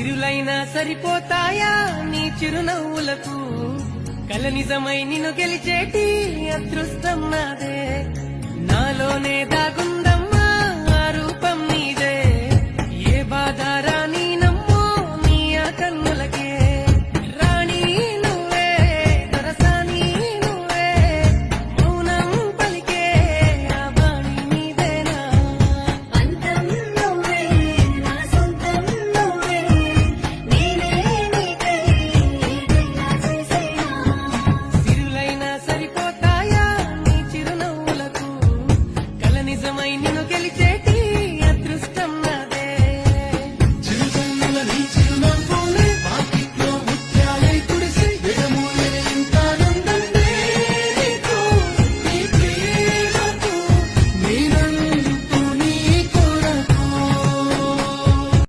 సిరులైనా సరిపోతాయా నీ చిరునవ్వులకు కల నిజమై నిన్ను గెలిచేటి అదృష్టం నాదే నాలోనే దాగుందమ్మా ఆ రూపం నీదే ఏ బాధ రాని